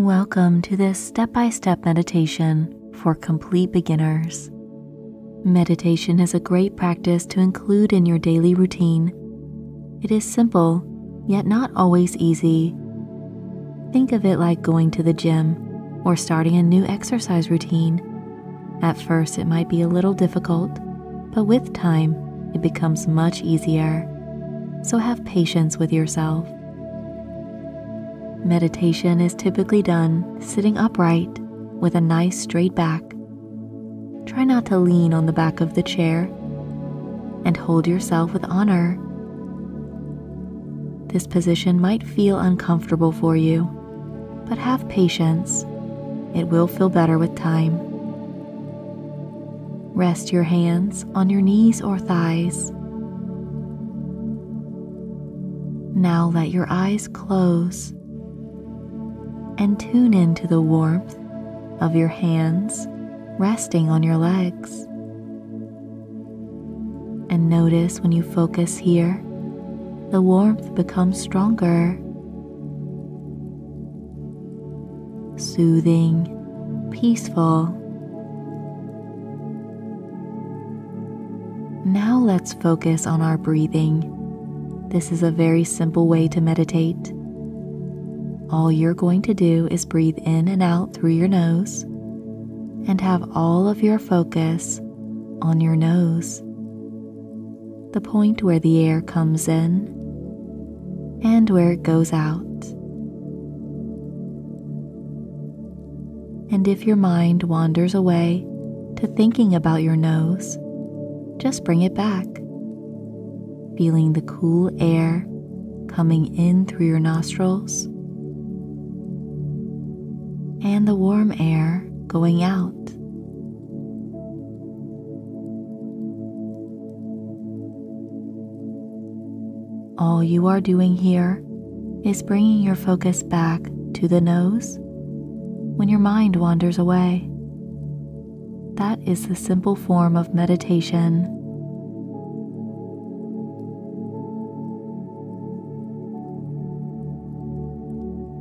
Welcome to this step-by-step meditation for complete beginners. Meditation is a great practice to include in your daily routine. It is simple, yet not always easy. Think of it like going to the gym or starting a new exercise routine. At first, it might be a little difficult, but with time, it becomes much easier. So have patience with yourself. Meditation is typically done sitting upright with a nice straight back. Try not to lean on the back of the chair and hold yourself with honor. This position might feel uncomfortable for you, but have patience. It will feel better with time. Rest your hands on your knees or thighs. Now let your eyes close and tune into the warmth of your hands resting on your legs. And notice when you focus here, the warmth becomes stronger, soothing, peaceful. Now let's focus on our breathing. This is a very simple way to meditate. All you're going to do is breathe in and out through your nose and have all of your focus on your nose, the point where the air comes in and where it goes out. And if your mind wanders away to thinking about your nose, just bring it back, feeling the cool air coming in through your nostrils and the warm air going out. All you are doing here is bringing your focus back to the nose when your mind wanders away. That is the simple form of meditation.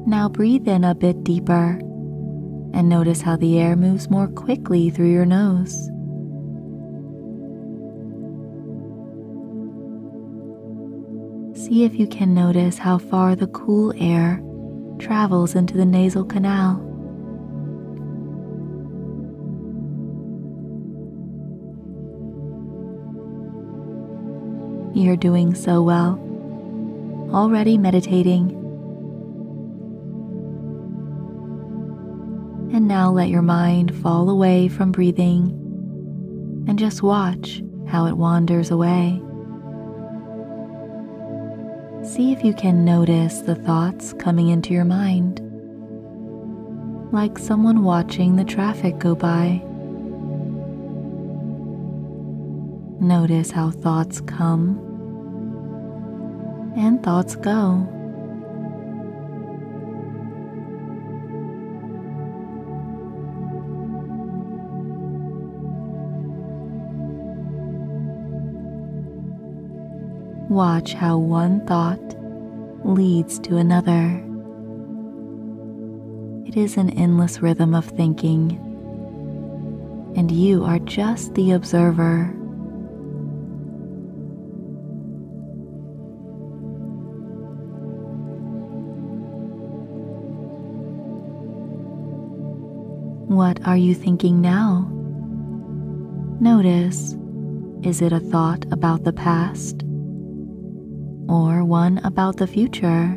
Now breathe in a bit deeper and notice how the air moves more quickly through your nose. See if you can notice how far the cool air travels into the nasal canal. You're doing so well, already meditating. And now let your mind fall away from breathing and just watch how it wanders away. See if you can notice the thoughts coming into your mind, like someone watching the traffic go by. Notice how thoughts come and thoughts go. Watch how one thought leads to another. It is an endless rhythm of thinking, and you are just the observer. What are you thinking now? Notice, is it a thought about the past? Or one about the future?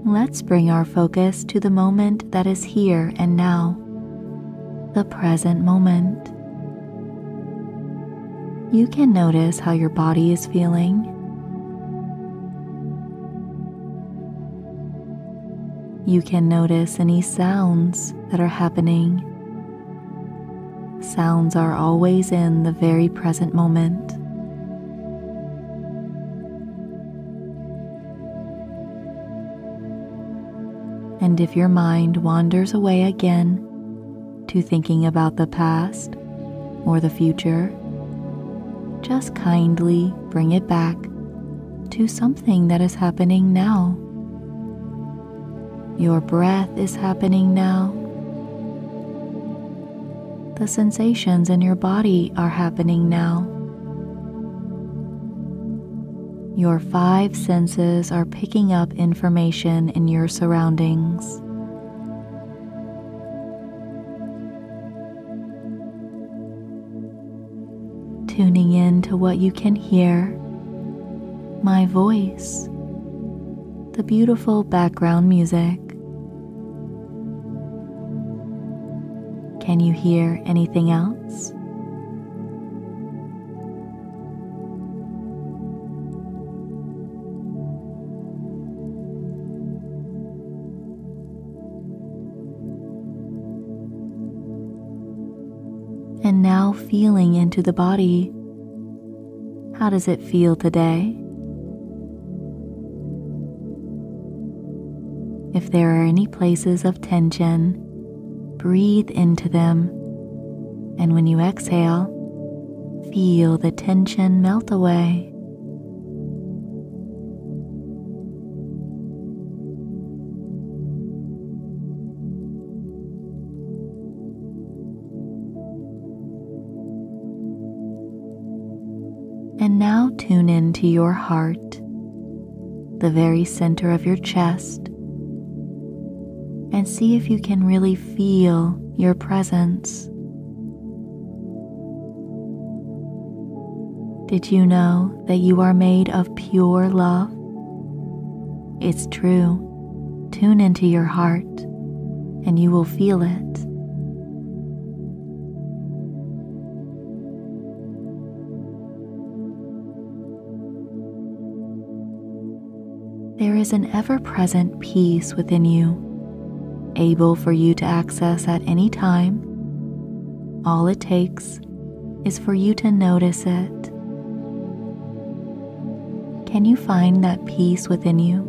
Let's bring our focus to the moment that is here and now, the present moment. You can notice how your body is feeling. You can notice any sounds that are happening. Sounds are always in the very present moment. And if your mind wanders away again, to thinking about the past or the future. Just kindly bring it back to something that is happening now. Your breath is happening now. The sensations in your body are happening now. Your 5 senses are picking up information in your surroundings. Tuning in to what you can hear, my voice, the beautiful background music. Can you hear anything else? And now feeling into the body. How does it feel today? If there are any places of tension, breathe into them, and when you exhale, feel the tension melt away. And now tune into your heart, the very center of your chest, and see if you can really feel your presence. Did you know that you are made of pure love? It's true. Tune into your heart, and you will feel it. There is an ever-present peace within you, able for you to access at any time. All it takes is for you to notice it. Can you find that peace within you?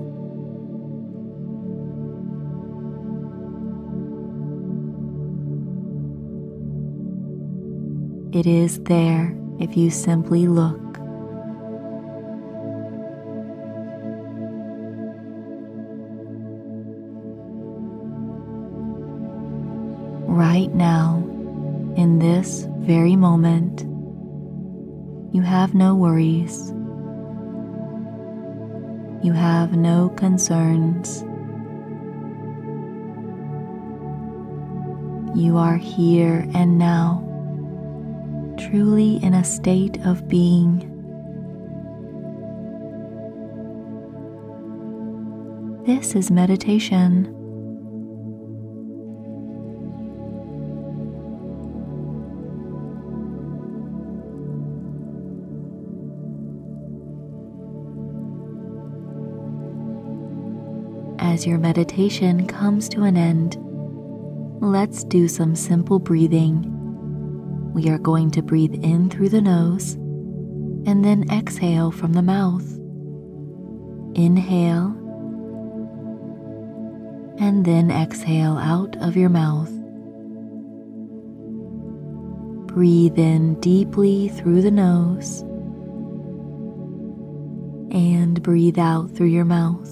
It is there if you simply look. Right now, in this very moment, you have no worries. You have no concerns. You are here and now, truly in a state of being. This is meditation. As your meditation comes to an end, let's do some simple breathing. We are going to breathe in through the nose and then exhale from the mouth. Inhale and then exhale out of your mouth. Breathe in deeply through the nose and breathe out through your mouth.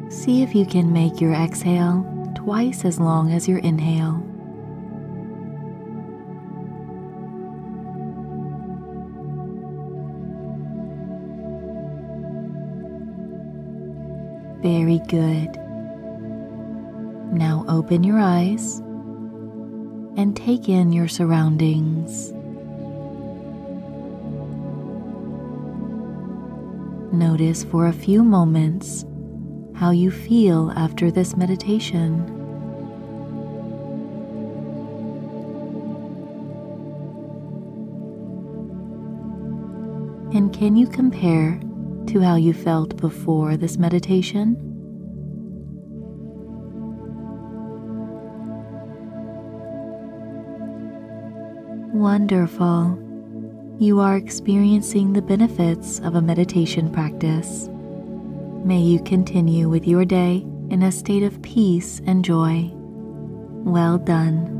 See if you can make your exhale twice as long as your inhale. Very good. Now open your eyes and take in your surroundings. Notice for a few moments how you feel after this meditation. And can you compare to how you felt before this meditation? Wonderful. You are experiencing the benefits of a meditation practice. May you continue with your day in a state of peace and joy. Well done.